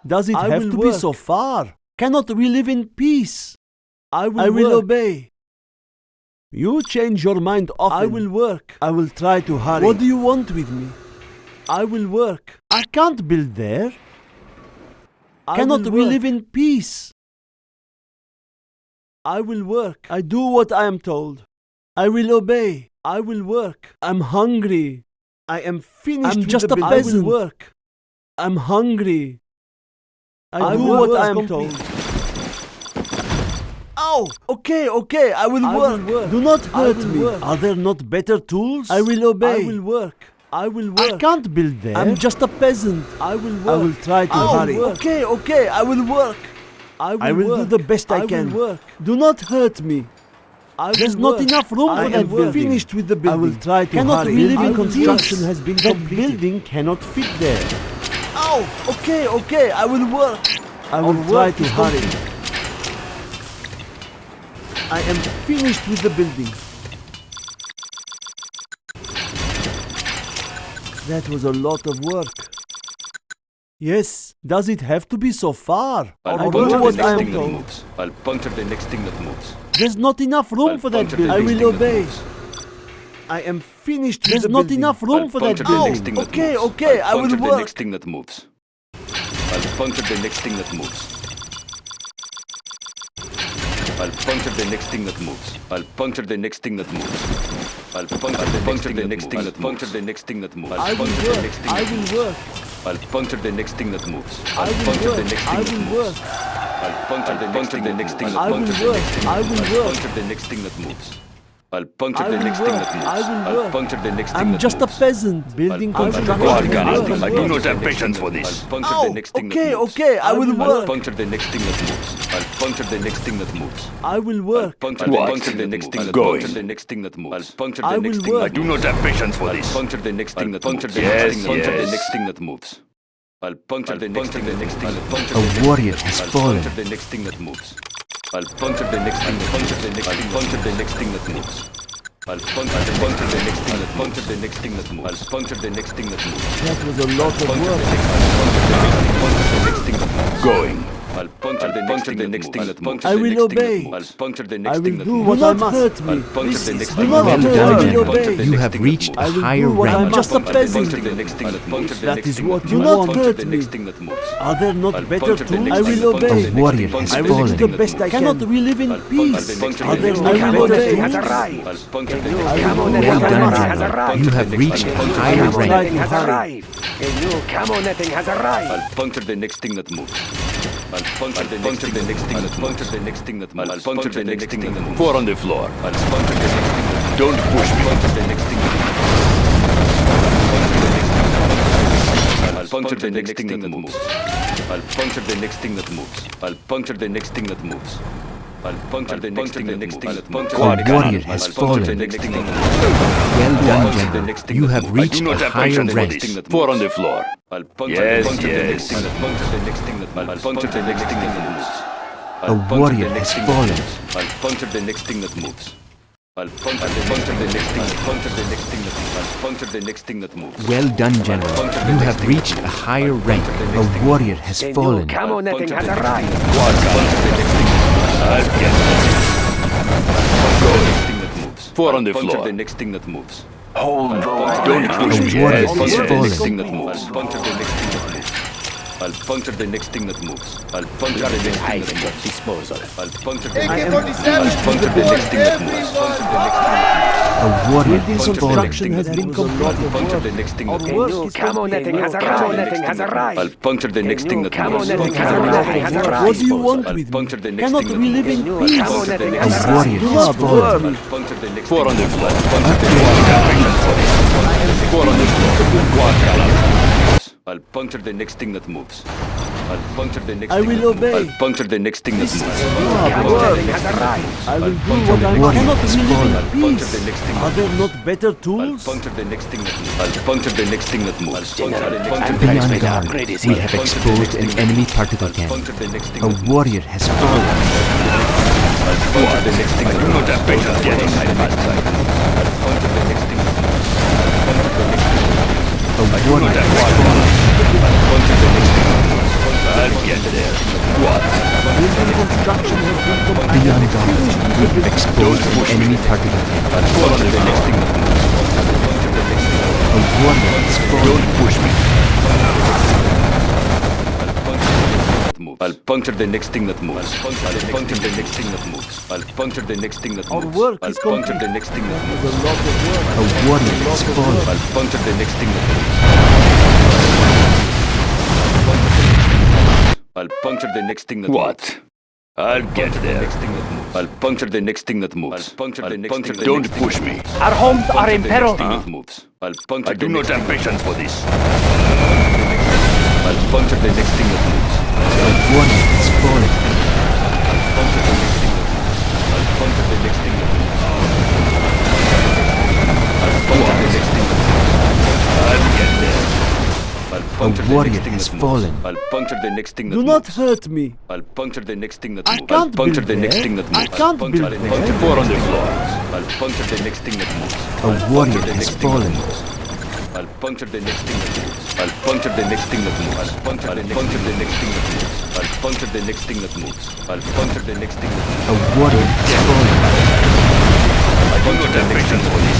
Does it have to be so far? Cannot we live in peace? I will obey. You change your mind often. I will work. I will try to hurry. What do you want with me? I will work. I can't build there. Cannot we live in peace? I will work. I do what I am told. I will obey. I will work. I'm hungry. I am finished. I'm just a peasant. I will work. I'm hungry. I do what I am told. Ow! Okay, I will work. Do not hurt me. Are there not better tools? I will obey. I will work. I will work. I can't build there. I'm just a peasant. I will work. I will try to hurry. Okay, I will work. I will do the best I can. Work. Do not hurt me. There's not enough room for that building. Finished with the building. I will try to hurry. We live in construction has been completed. That building cannot fit there. Ow! Okay, I will work. I will try to hurry. I am finished with the building. That was a lot of work. Yes, does it have to be so far? I'll puncture the next thing that moves. I'll puncture the next thing that moves. There's not enough room for that building. I will obey. I am finished with the building. There's not enough room for that building. Okay, I will work. I'll puncture the next thing that moves. I'll puncture the next thing that moves. I'll puncture the next thing that moves. I'll puncture the next thing that moves. I'll puncture the next thing that moves. I'll puncture the next thing that moves. I will work. I'll puncture the next thing that moves. I'll puncture the next thing that moves. I'll puncture the next thing that moves. I'll puncture the next thing that moves. I'll puncture the next thing that moves. I'll puncture the next thing that moves. I'm just a peasant building construction. I do not have patience for this. I'll puncture the next thing that moves. Okay, I will work. I'll puncture the next thing that moves. I'll puncture the next thing that moves. I will work. Puncture the next thing that moves. Puncture the next thing that moves. Puncture the next thing. I do not have patience for this. Puncture the next thing that moves. Puncture the next thing that moves. I'll puncture the next thing that moves. A warrior has fallen. Puncture the next thing that moves. I'll puncture the next thing. Puncture the next thing that moves. I'll puncture the next thing that puncture the next thing that moves. I'll puncture the next thing that moves. That was a lot of work. Puncture the next thing that moves. Going. I'll puncture the next thing that moves. I will obey. I'll puncture the next thing that moves. moves. Do not hurt me. I'll puncture the next Do thing not that moves. hurt me. I will obey. You have reached a higher rank. I'm just a peasant. That is what you want. Do not hurt me. Are there not better tools? I will obey. A warrior has I will fallen. do the best I can. Cannot we live in peace? Are there not better tools? You have reached a higher rank. A new camo netting has arrived. I'll puncture the next thing that moves. I'll puncture the next thing that moves. Puncture the next thing that moves. I'll puncture the next thing that moves. 4 on the floor. I'll puncture the next thing that moves. Don't push me. Puncture the next thing that moves. I'll puncture the next thing that moves. I'll puncture the next thing that moves. I'll puncture the next thing that moves. I'll puncture the next thing that moves. A warrior has fallen. Well done, General. You have reached a higher rank. 4 on the floor. I'll puncture the next thing that puncture the next thing that moves. I'll puncture the next thing that moves. A warrior has fallen. I'll puncture the next thing that moves. I'll puncture the next thing that puncture the next thing that moves. I'll puncture the next thing that moves. Well done, General. You have reached a higher rank. A warrior has A new fallen. camo netting has arrived. I'll get that. 4 on the Puncture floor. the next thing that moves. Hold the Don't push me. A warrior Yes, has Puncture the next fallen. thing that moves. Puncture the next thing that moves. I'll puncture the next thing that moves. I'll puncture the next thing that moves. disposal. I'll puncture the next thing that moves. A warrior has fallen. Construction has been completed. Puncture the next thing that A moves. new camo netting has arrived. I'll puncture the next thing that Camo moves. netting has arrived. What do you want I'll with puncture the me? next Cannot thing that we live moves. in New peace? camo netting A has warrior arrived. has fallen. Puncture the next 4 on the floor. Puncture the next 4 on the floor. I'll puncture the next thing that moves. I'll puncture the next I thing will that moves. obey. I'll puncture the next thing that moves. Camo netting has arrived. I will do what I warrior cannot has we live fallen. in Puncture the peace? next thing Are that there moves. not better I'll tools? puncture the next thing that moves. I'll puncture the next thing that moves. Be on guard. We have exposed an enemy particle Puncture cannon. the next thing A that moves. warrior has fallen. I'll puncture the next thing that moves. Do not have patience yet. I'll puncture the next thing that moves. A warrior has fallen. I'll puncture the next thing that moves. I'll get there. What? Building construction has been completed. Beyond knowledge, we've exposed an enemy targeted him. I'll puncture the next thing that moves. A warrior has fallen. Don't push me. I'll puncture the next thing that moves. I'll puncture the next thing that moves. I'll puncture the next thing that Our moves. work I'll is puncture complete. the next thing that moves. There's a lot of work. A warrior has fallen. I'll puncture the next thing that moves. I'll puncture the next thing that moves. What? I'll get there. I'll puncture the next thing that moves. I'll puncture the next thing that moves. Don't push me. Our homes are in peril. I'll puncture I do not have patience for this. I'll puncture the next thing that moves. A warrior has fallen. I'll puncture the next thing that moves. I'll puncture the next thing that moves. I'll puncture the next thing that moves. I'll get there. I'll puncture the warrior next thing has that moves. fallen. I'll puncture the next thing that Do moves. not hurt me. I'll puncture the next thing that I moves. can't I'll puncture build the next there. thing that I moves. can't Puncture build the there. puncture four on the floor. I'll puncture the next thing that moves. A warrior has fallen. I'll puncture the next thing that moves. I'll puncture the next thing that moves. I'll puncture the next thing that moves. I'll puncture the next thing that moves. I'll puncture the next thing that moves. A warrior has fallen. I do not have patience for this.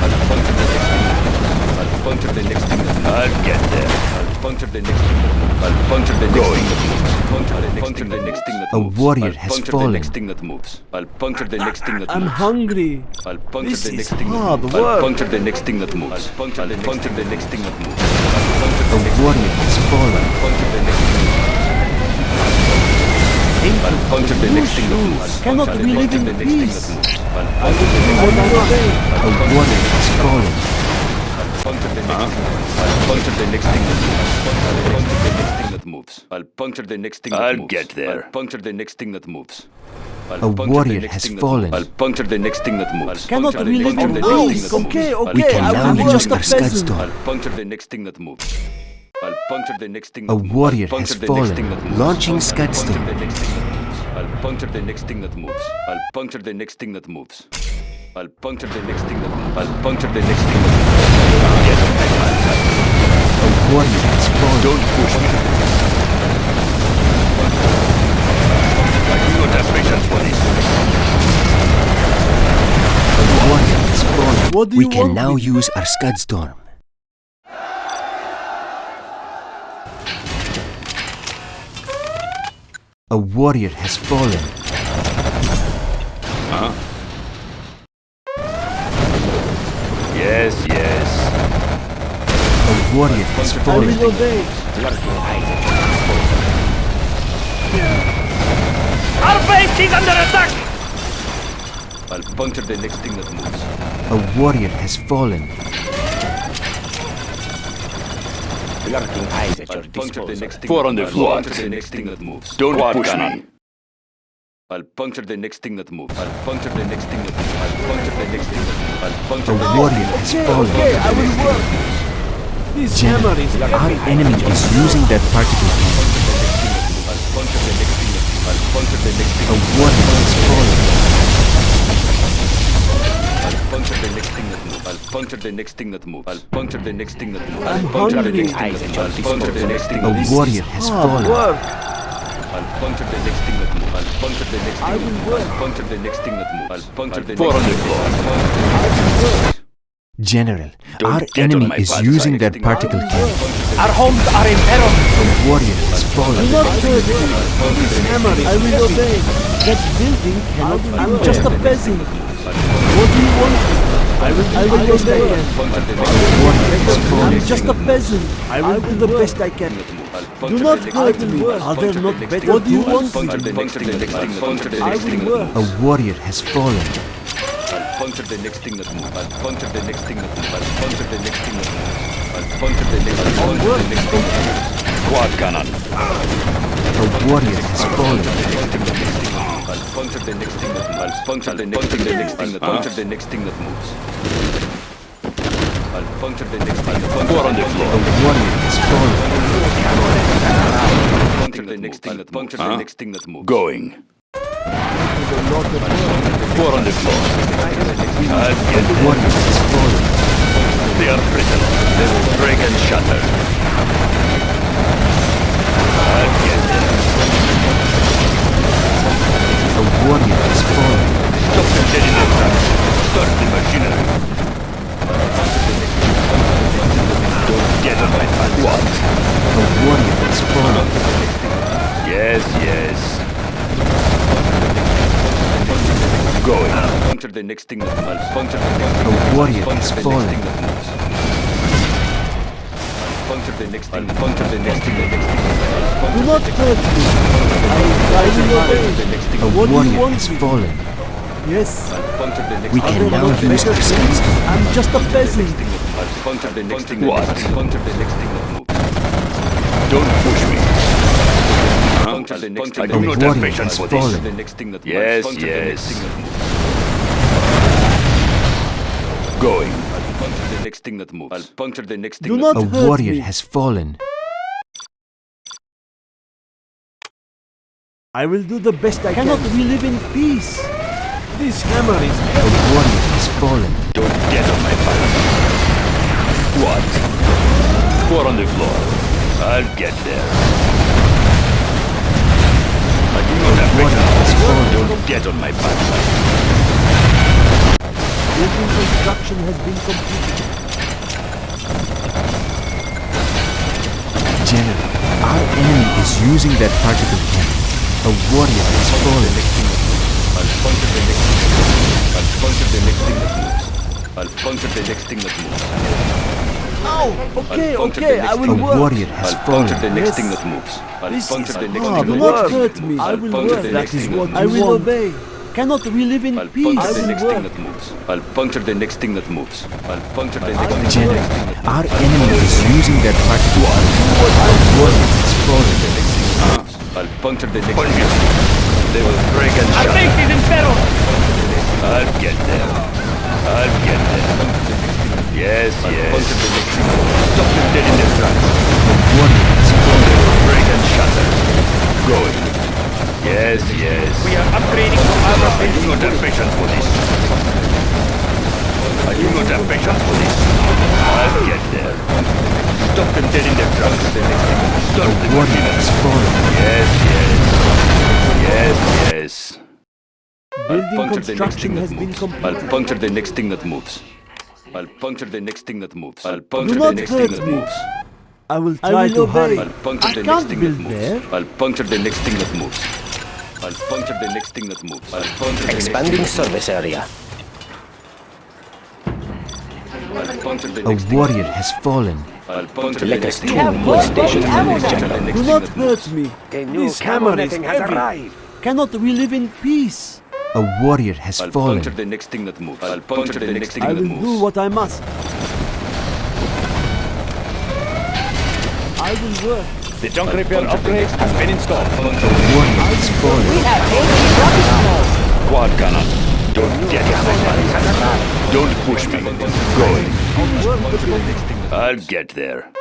I'll puncture the next thing that moves. I'll puncture the next thing that moves. I'll get there. I'll puncture the next thing that moves. I'll puncture the next thing that moves. Puncture the next thing that A moves. warrior I'll has puncture the fallen. next thing that moves. I'll puncture the next thing that I'm moves. hungry. I'll puncture This the is next thing that hard moves. work. I'll puncture the next thing that moves. I'll puncture the next thing that moves. A warrior has fallen. Puncture the next thing that moves. I'll puncture the next thing that moves. Cannot we live in peace? I'll puncture the I will obey. A warrior has fallen. puncture the next thing. I'll puncture the next thing that moves. I'll puncture the next thing that moves. I'll get there. I'll puncture the next thing that moves. A warrior has fallen. I'll puncture the next thing that moves. Cannot we live in peace? Okay, We okay. can I now will be use just a our scud peasant. storm. I'll puncture the next thing that moves. I'll puncture the next thing A that moves. warrior I'll has puncture the next thing that fallen. moves. Launching scud I'll storm. puncture the next thing that moves. I'll puncture the next thing that moves. I'll puncture the next thing that moves. I'll puncture the next thing that moves. I'll puncture the next thing that moves. A warrior has fallen. Don't push me. I do not have patience for this. A warrior has fallen. What do We you can want now me? use our scud storm. A warrior has fallen. Yes, yes. A warrior has I fallen. will obey. Our base is under attack! I'll puncture the next thing that moves. A warrior has fallen. Lurking eyes at your I'll puncture the disposal. next thing. Four on the I'll floor. puncture the next thing that moves. Don't Quad push cannon. me. I'll puncture the next thing that moves. I'll puncture the next thing that moves. I'll puncture the next thing that moves. I'll puncture A the warrior has Okay, fallen. okay. I will work. This General, hammer is our enemy is using that particle beam. I'll puncture the next thing that moves. I'll puncture the next thing A that moves. warrior has fallen. I'll puncture the next thing that moves. I'll puncture the next thing that moves. I'll puncture the next thing that moves. I'm I'll puncture the hungry. next thing that moves. I'll puncture the next thing A that moves. warrior has hard fallen. work. I'll puncture the next thing that moves. I'll puncture the next thing I that will moves. work. I'll puncture the next thing that moves. I'll puncture the Four next on the thing that floor. moves. General, Don't our get on enemy my is bad using side. that particle beam. Our homes are in peril! A warrior has Do fallen. not hurt me. This hammer is I will obey. That building cannot. I'm just a peasant. What do you want? I will obey. I'm just a peasant. I will do the best I can. Do not hurt me. Are there not better? What do you want? Puncture the next thing that moves. Puncture the I next thing will that work. moves. A warrior has fallen. I'll puncture the next thing that moves. I'll puncture the next thing that moves. I'll puncture the next thing that moves. I'll puncture the next thing that moves. Quad cannon. A warrior has fallen. I'll puncture the next thing that moves. I'll puncture the next thing that puncture the next thing that moves. I'll puncture the next thing that Four on the floor. A warrior has fallen. puncture the next thing that puncture the next thing that moves. Going. Four on the floor. I'll A get them. warrior has fallen. They are brittle. They will break and shatter. I'll get there. A warrior has fallen. Stop them dead in their tracks. Start the machinery. Don't get on my back. What? A warrior has fallen. Yes, yes. Going. Puncture the next thing that moves. Puncture the next thing. A warrior has Puncture the fallen. next thing that moves. Puncture the next thing. Puncture the next thing. The next thing. Do not hurt me. I will obey. A What do you warrior want has me? fallen. Yes. Puncture the next We thing. can now use our senses. I'm just a peasant. Puncture the next thing. What? Puncture the next thing that moves. Don't push me. Puncture the next thing. I do not have warrior patience has for this. fallen. The next thing that moves. Yes, Puncture the next yes. thing that moves. Going. Puncture the next thing that moves. I'll puncture the next thing Do that not A moves. hurt warrior me. has fallen. I will do the best I can. Cannot we live in peace? This hammer is A warrior has fallen. Don't get on my back. What? Four on the floor. I'll get there. I do not have patience. Don't get on my back. building construction has been completed. General, our enemy is using that particle cannon. A warrior has fallen. I'll puncture the next thing that moves. I'll puncture the next thing that moves. I'll puncture the next thing that moves. Okay, I'll puncture okay, the I next will A work. warrior has I'll puncture the fallen. next Yes. thing that moves. I'll This puncture is the next hard. thing Do that not moves. hurt me. I I'll will puncture work. the That next is thing what that I moves. will obey. Cannot we live in I'll peace? puncture I the will next thing work. that moves. I'll puncture the next thing that moves. I'll puncture the next thing that General, moves. our enemy is using that particle cannon. A warrior has fallen. I'll puncture the next thing that moves. They will break and Our shatter. base is in peril! I'll get there. I'll get there. Yes, yes. Puncture the next thing that moves. Stop them dead in their tracks. A warrior has fallen. They will break and shatter. Going. Yes, yes. We are upgrading to I armor do not have patience for this. I do not have patience for this. I'll get there. Stop them dead in their tracks. Stop A them. warrior has fallen. Yes, yes. Yes, yes. Building Puncture the next construction thing that has been moves. completed. I'll puncture the next thing that moves. I'll puncture the next thing that moves. I'll Do puncture the not next thing hurt that me. moves. I will try to hurry. I'll puncture I the next can't thing that build moves. there. I'll puncture the next thing that moves. I'll puncture the next thing that moves. I'll puncture the next Expanding thing that service area. moves. I'll puncture the A next thing. warrior has fallen. I'll puncture the Let next us thing. two more stations I'll in puncture General. the next Do thing not that moves. hurt me. The new This hammer is netting has heavy. arrived. Cannot we live in peace? A warrior has I'll fallen. puncture the next thing that moves. I'll puncture the next thing I that will moves. do what I must. I will work. The junk I'll repair puncture the upgrade next has been installed. Puncture A the warrior has fallen. Quad cannon. Don't get on my back. Don't push me. Going. puncture the next thing that I'll get there.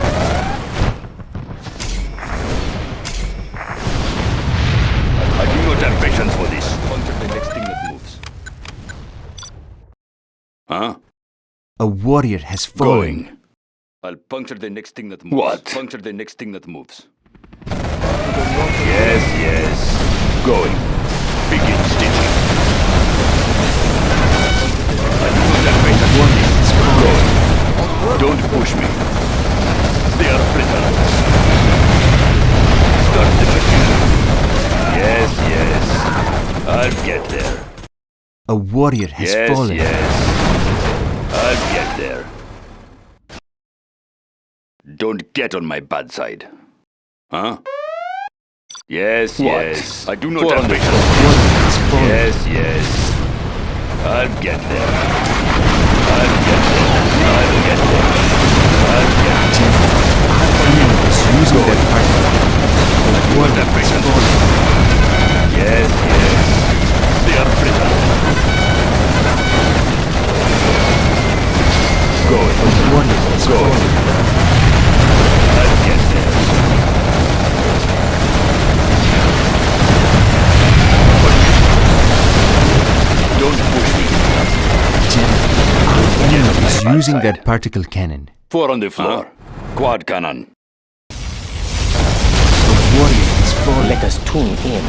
I do not have patience for this. puncture the next thing that moves. Huh? A warrior has fallen. Going. I'll puncture the next thing that moves. What? Puncture the next thing that moves. Yes, yes. Going. Begin stitching. I do not have patience for this. Going. Don't push me. They are brittle. Start the machine. Yes, yes. I'll get there. A warrior has Yes, fallen. yes. I'll get there. Don't get on my bad side. Huh? Yes, yes. I do not have patience. Warrior has fallen. Yes, yes. I'll get there. I'll get there. I'll get there. I'll get there. Our enemy is using that particle cannon. A What warrior have has patience. fallen. Yes, yes. They are brittle. Going. A warrior has Going. fallen. I'll get there. Don't push me. General, our enemy is my using backside. that particle cannon. Four on the floor. Quad cannon. A warrior has fallen. Let us tune in.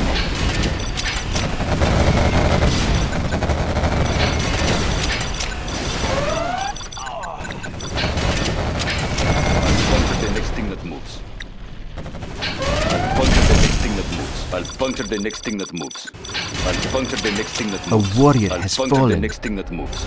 I'll puncture the next thing that moves. I'll puncture the next thing that moves. A warrior I'll has puncture the fallen. next thing that moves.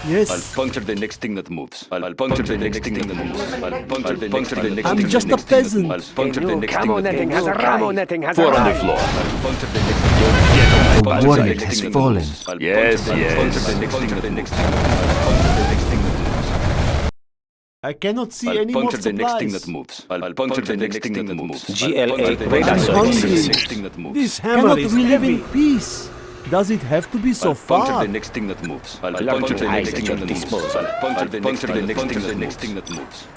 Yes. I'll puncture the next thing that moves. I'll puncture the next thing that moves. I'll puncture the next thing that moves. I'm just a peasant. I'll puncture the next thing Camo that netting moves. has arrived. Netting has Four on the arrived. floor. I'll puncture the next thing that moves. A warrior has fallen. I'll Yes, puncture the next thing that moves. I'll puncture the next thing that moves. I cannot see I'll any more puncture the next thing supplies. that moves. I'll puncture the next thing that moves. GLA radar I'm service. hungry. Next thing that moves. This hammer is we live in peace. Does it have to be so I'll puncture far? the next thing that moves. I'll Alarm puncture the eyes next at thing your that moves. disposal. I'll puncture the next thing that moves.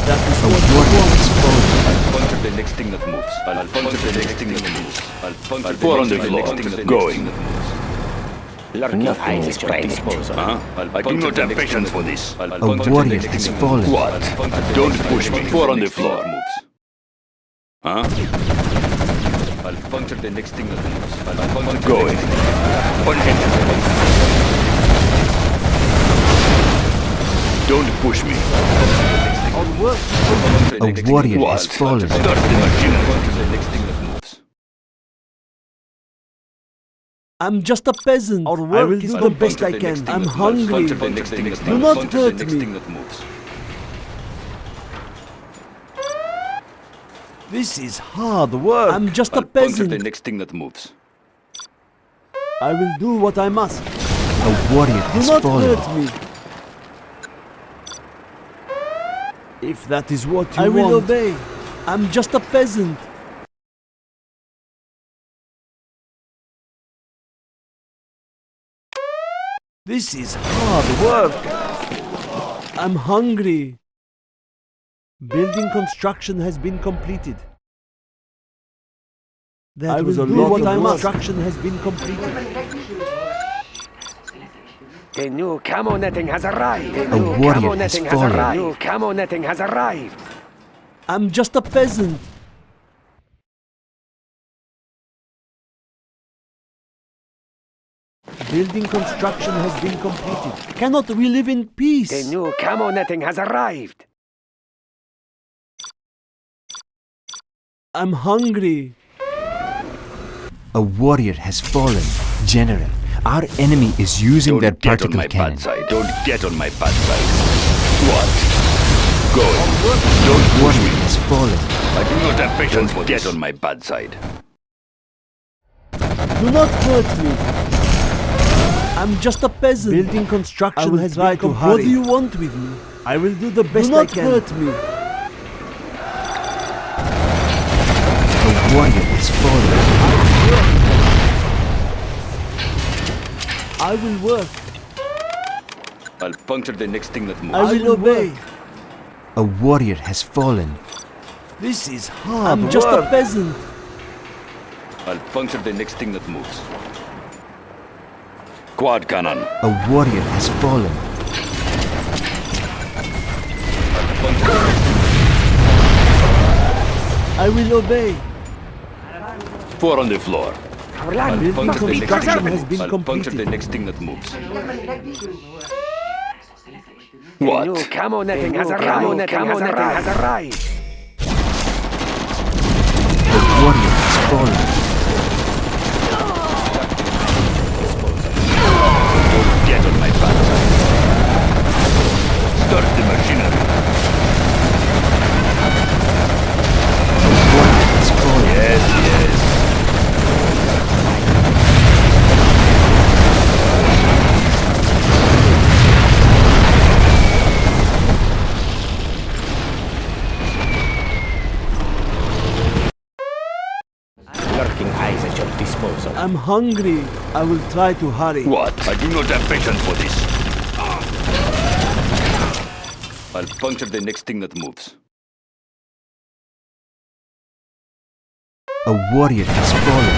That is A what warrior has fallen. I'll puncture the next thing that moves. I'll puncture the next thing that moves. I'll puncture Four on the the floor. next thing that Going. moves. Lurking eyes at your disposal. Huh? I do not have patience for this. I'll A puncture the warrior next has thing that fallen. moves. What? I'll puncture the Don't next push thing me. that Four on the next thing floor. that moves. Huh? I'll puncture the next thing that moves. I'll puncture the Going. next thing that moves. One hit. Don't push me. A warrior What? has fallen. Start the machinery. Puncture the next thing that moves. I'm just a peasant. I will do the best I can. I'm hungry. Do not hurt me. This is hard work. I'm just a I'll puncture the peasant. next thing that moves. I will do what I must. A warrior Do has not fallen. hurt me. If that is what you I want, will obey. I'm just a peasant. This is hard work. I'm hungry. Building construction has been completed. That was a lot of construction has been completed. The new camo netting has arrived. The A new warrior camo has netting has fallen. arrived. New camo netting has arrived. I'm just a peasant. Building construction has been completed. Cannot we live in peace? The new camo netting has arrived. I'm hungry. A warrior has fallen. General, our enemy is using Don't their get on particle my cannon. bad side. Don't get on my bad side. What? Going. Don't push Warrior me. has fallen. I do not have patience for get on my bad side. Do not hurt me. I'm just a peasant. Building construction has been completed. What do you want with me? I will do the best I can. Do not hurt me. A warrior has fallen. I will work. I'll puncture the next thing that moves. I will obey. A warrior has fallen. This is hard. I'm just a peasant. I'll puncture the next thing that moves. Quad cannon. A warrior has fallen. I will obey. Four on the floor. Our land Building must be construction preserved. has been I'll puncture the completed. next thing that moves. The What? new camo netting has arrived. Camo netting has arrived. A warrior has fallen. Don't get on my bad side. Start the machinery. A warrior has fallen. Yes, yes. Lurking eyes at your disposal. I'm hungry. I will try to hurry. What? I do not have patience for this. I'll puncture the next thing that moves. A warrior has fallen.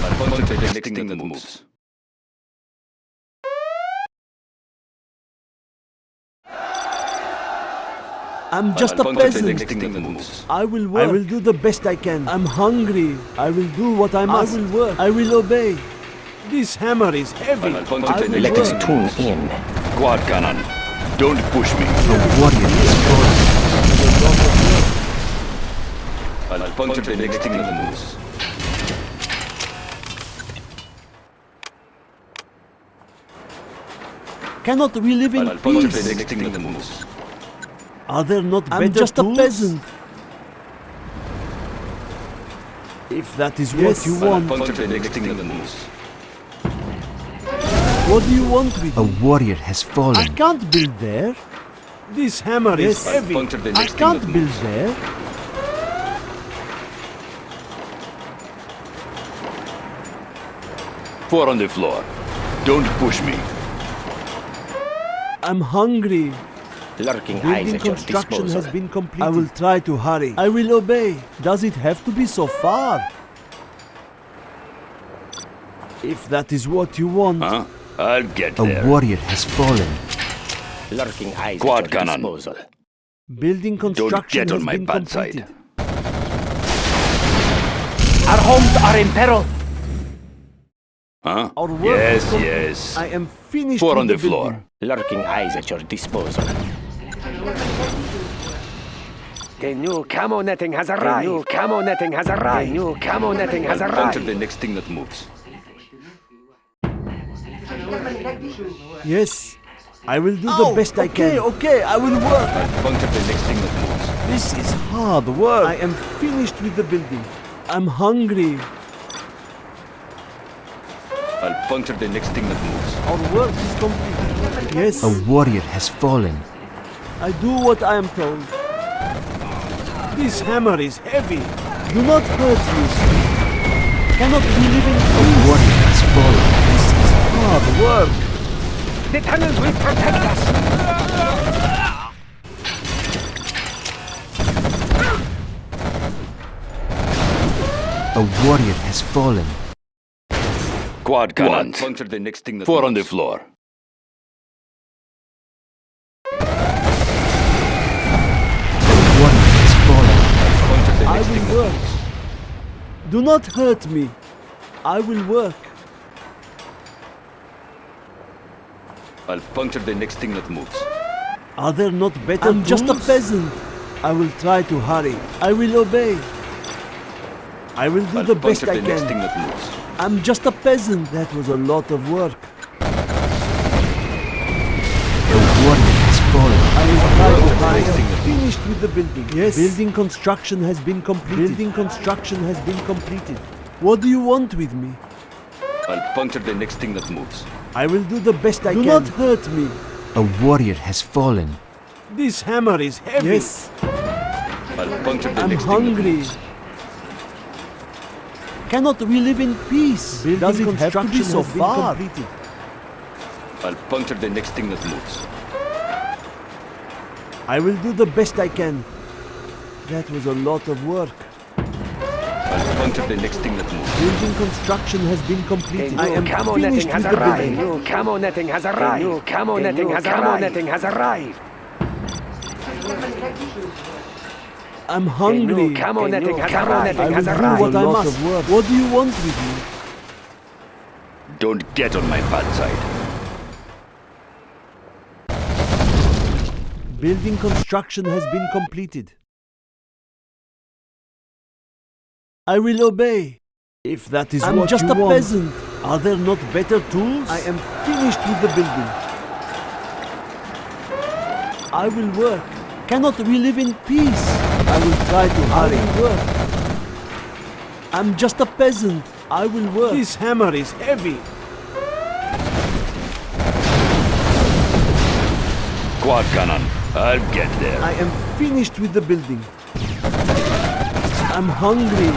I'll puncture the next thing that moves. I'm just a I'll puncture the peasant. next thing that moves. I will work. I will do the best I can. I'm hungry. I will do what I must. I will work. I will obey. This hammer is heavy. I'll puncture I the will next Let us work. tune in. Quad cannon. Don't push me. A warrior has fallen. I'll puncture the next thing that moves. Cannot we live in I'll puncture the peace? next thing that moves. Are there not better I'm just a tools? peasant. If that is what you I'll want, puncture the next thing that moves. what do you want with A me? warrior has I fallen. can't build there. This hammer is I'll heavy. puncture the I next thing can't that build moves. there. Four on the floor. Don't push me. I'm hungry. Lurking eyes Building at your construction disposal. has been completed. I will try to hurry. I will obey. Does it have to be so far? If that is what you want, Huh? I'll get A there. warrior has fallen. Lurking eyes Quad at your cannon. disposal. building Don't construction get on has my been bad completed. side. Our homes are in peril. Huh? Our work Yes, is complete. yes. I am finished Four with on the building. floor. Lurking eyes at your disposal. The new camo netting has arrived. The new camo netting has arrived. The new camo netting has I'll puncture the arrived. next thing that moves. Yes, I will do the best I can. Okay, I will work. I'll puncture the next thing that moves. This is hard work. I am finished with the building. I'm hungry. I'll puncture the next thing that moves. Our work is complete. Yes, A warrior has fallen. I do what I am told. This hammer is heavy. Do not hurt me. Cannot we live in A peace? warrior has fallen. This is hard work. The tunnels will protect us. A warrior has fallen. Quad cannon. Puncture the next thing that Four on the floor. A warrior has fallen. Puncture the I next thing will that work. moves. Do not hurt me. I will work. I'll puncture the next thing that moves. Are there not better I'm just a peasant. I will try to hurry. I will obey. I will do I'll the best puncture I the next thing can. that moves. I'm just a peasant. That was a lot of work. A warrior has fallen. I will try to Puncture the hurry. next thing that moves. Finished with the building. Yes. Building construction has been completed. Building construction has been completed. What do you want with me? I'll puncture the next thing that moves. I will do the best I can. Do not hurt me. A warrior has fallen. This hammer is heavy. Yes. I'll puncture the I'm next thing that hungry. moves. Cannot we live in peace? Building Does it have to be construction so has been far? completed. I'll puncture the next thing that moves. I will do the best I can. That was a lot of work. I'll puncture the next thing that moves. Building construction has been The completed. I new am camo finished netting has with the arrived. The building. new camo netting has arrived. The new camo netting has arrived. Camo netting has arrived. I'm The hungry. new camo I netting has will arrived. do what I must. What do you want with me? Don't get on my bad side. Building construction has been completed. I will obey. If that is I'm what just you a want. peasant. Are there not better tools? I am finished with the building. I will work. Cannot we live in peace? I will try to hurry. I will work. I'm just a peasant. I will work. This hammer is heavy. Quad cannon. I'll get there. I am finished with the building. I'm hungry.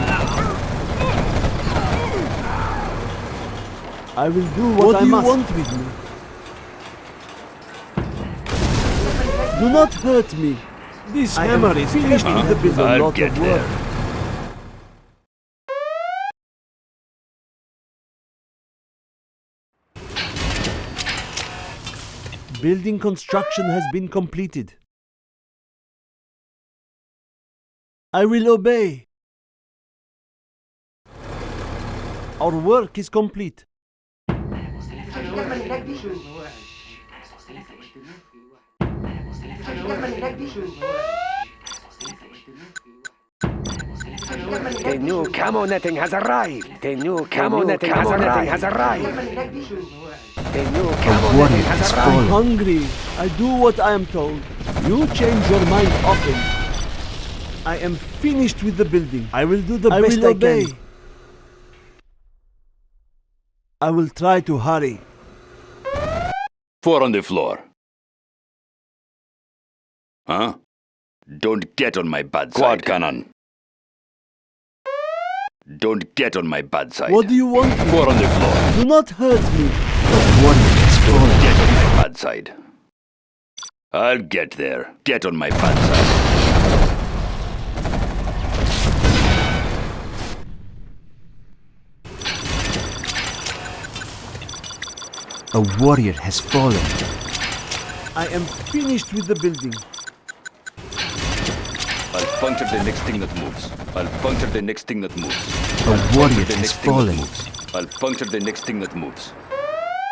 I will do what I must. What do you want with me? Do not hurt me. This hammer is finished with the building. I'll A lot get of work. there. Building construction has been completed. I will obey. Our work is complete. The new camo netting has arrived. The new camo netting has arrived. The new camo netting has arrived. I'm hungry. I do what I am told. You change your mind often. I am finished with the building. I will do the best I can. I will try to hurry. 4 on the floor. Huh? Don't get on my bad side. Quad cannon. Don't get on my bad side. What do you want? 4 on the floor. Do not hurt me. Don't get on my bad side. I'll get there. Get on my bad side. A warrior has fallen. I am finished with the building. I'll puncture the next thing that moves. I'll puncture the next thing that moves. A warrior has fallen. I'll puncture the next thing that moves.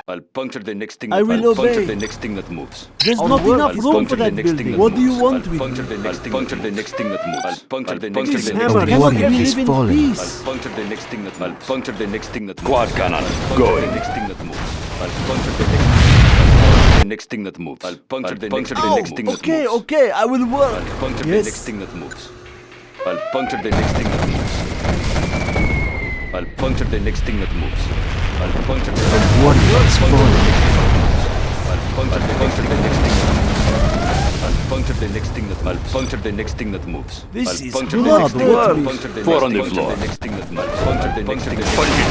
I'll puncture the next thing. I will obey. Puncture the next thing that moves. There's not enough room for that building. What do you want with me? Puncture the next thing. Puncture the next thing that moves. I'll puncture the next This thing. hammer warrior cannot has live in fallen. peace. I'll puncture the next thing that moves. I'll puncture the next thing that moves. Quad cannon. Going. The next thing that moves. I'll puncture the next thing that moves. I'll puncture the next thing that moves. Okay, I will work. I'll puncture the Yes. next thing that moves. I'll puncture the next thing that moves. I'll puncture the next thing that moves. I'll puncture the Warrior has fallen. I'll puncture the next thing that moves. I'll puncture the next thing that moves. I'll puncture the next thing that moves. This I'll is puncture the hard next thing that work. moves. Puncture the 4 on the next thing- floor. puncture the next thing that moves. Puncture the next thing that Punch moves. it.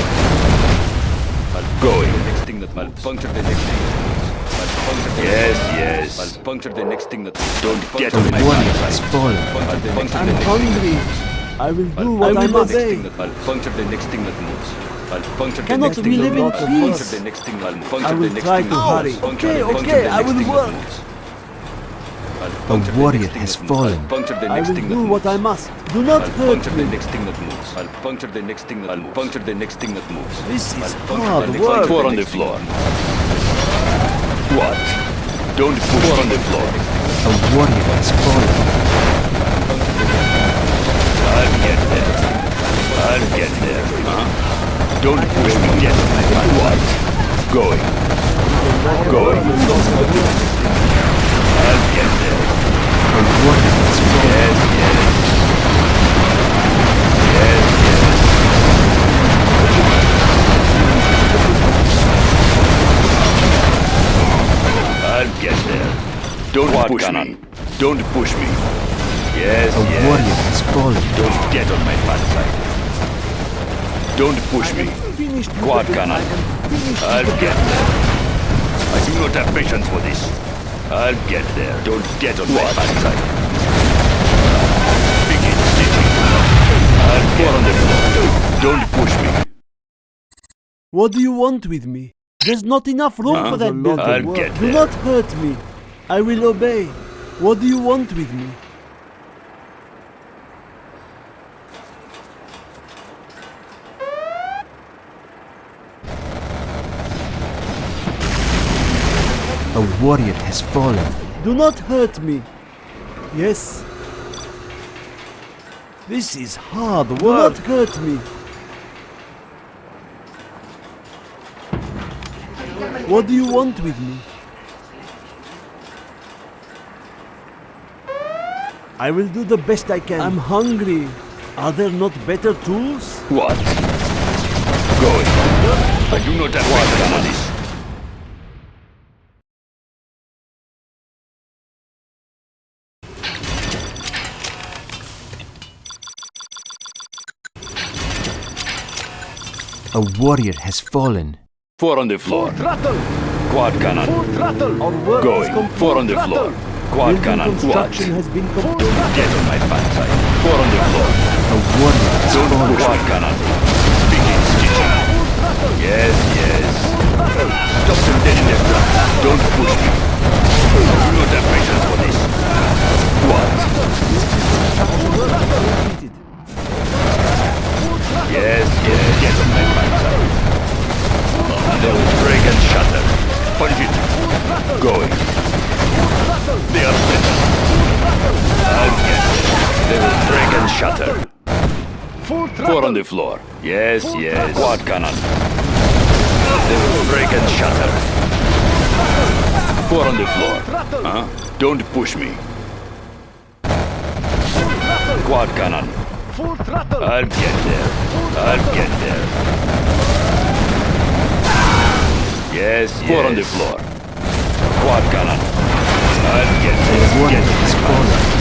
I'll Going. the next thing that moves. Puncture the next thing that moves. I'll puncture the Yes, next yes. I'll puncture the next thing that moves. Don't get A on my warrior bad has side. fallen. Puncture the next I'm thing that moves. hungry. I will do I'll what I puncture the must. next thing that- I'll puncture the next thing that moves. I'll puncture the Cannot next we thing that live in moves. I'll peace? puncture the next thing. I'll I puncture will the next try thing to that hurry. moves. Puncture the- Okay, puncture the I next will thing that work. moves. I'll A puncture the warrior next thing has that moves. fallen. I'll puncture the I next will thing that do moves. what I must. Do not I'll hurt puncture the me. next thing that moves. I'll puncture the next thing that moves. Puncture the next thing that moves. This is I'll puncture hard the next work. thing- 4 on the floor. What? Don't push 4 on the floor. A warrior has fallen. I'll get there. I'll get there. Huh? Don't push me. Get on my bad side. Going. Going. I'll get there. A warrior has fallen. Yes, yes. Yes, yes. I'll get there. Don't push me. Don't push me. Yes, A yes. warrior has fallen. Don't get on my bad side. Don't push me. Finished with Quad the building. cannon. I am finished with I'll the get there. I do not have patience for this. I'll get there. Don't get on my bad side. Begin stitching. I'll get on the floor. Don't push me. What do you want with me? There's not enough room Huh? for that building. I'll get Do there. not hurt me. I will obey. What do you want with me? A warrior has fallen. Do not hurt me. Yes. This is hard work. Do not hurt me. What do you want with me? I will do the best I can. I'm hungry. Are there not better tools? What? Going. I do not have patience for this. A warrior has fallen. 4 on the floor. Throttle! Quad cannon. Throttle! Our work is Going. complete. 4 on the floor. Quad Building cannon. What? construction has been completed. Get on my bad side. 4 on the floor. A warrior has Don't fallen. push quad cannon. Begin stitching. Yes, yes. Stop them dead in their tracks. Don't push me. I do not have patience for this. What? on the floor. Yes, yes. Quad cannon. They will break and shatter. 4 on the floor. Huh? Don't push me. Quad cannon. Full throttle. I'll get there. I'll get there. Yes, yes. 4 on the floor. Quad cannon. I'll get there. Get there.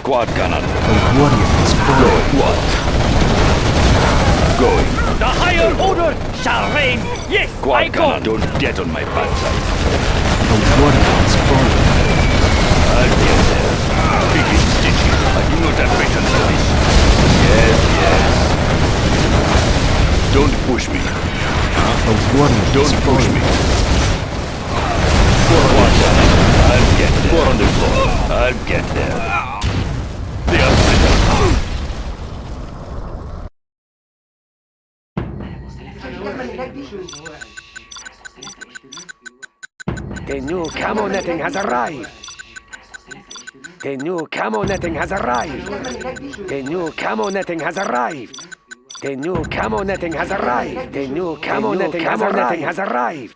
Quad cannon. A warrior has fallen. What? Going. The higher order shall reign. Yes, I Quad go. cannon. Don't get on my bad side. A warrior has fallen. I'll get there. Big and stitchy. I do not have patience for this. Yes, yes. Don't push me. A warrior Don't has push fallen. me. Quad cannon. I'll get there. 4 on the floor. I'll get there. They are brittle. The new camo netting has arrived. The new camo netting has arrived. The new camo netting has arrived. The new camo netting has arrived. The new camo netting has arrived.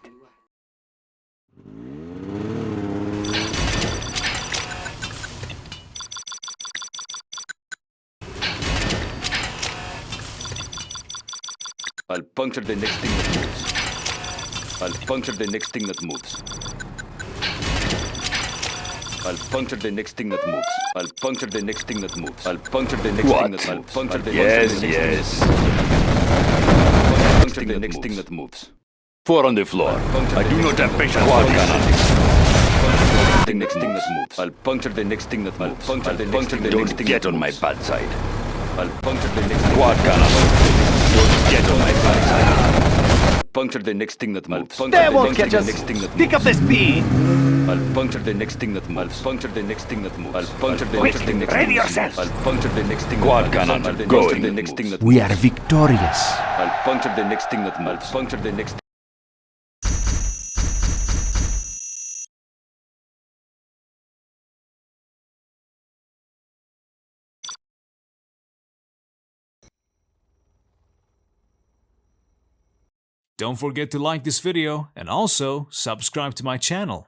I'll puncture the next thing that moves. I'll puncture the next thing that moves. I'll puncture the next thing that moves. I'll puncture the next thing that moves. I'll puncture the next thing that moves. I'll puncture the Yes, next yes. puncture the next thing that moves. 4 on the floor. I do not have patience for this. The next thing that moves. I'll puncture the next thing that moves. Puncture the next thing. Don't get on my bad side. I'll puncture the next Quad cannon. Don't get on my bad side. puncture the next thing that moves. They won't catch us. Pick up the speed. I'll puncture the next thing that moves. I'll puncture the next thing that moves. I'll puncture the next thing that Ready moves. yourself. I'll puncture the next thing. Quad cannon, I'll puncture going. the next thing that We are victorious. I'll puncture the next thing that moves. I'll puncture the next. Don't forget to like this video and also subscribe to my channel.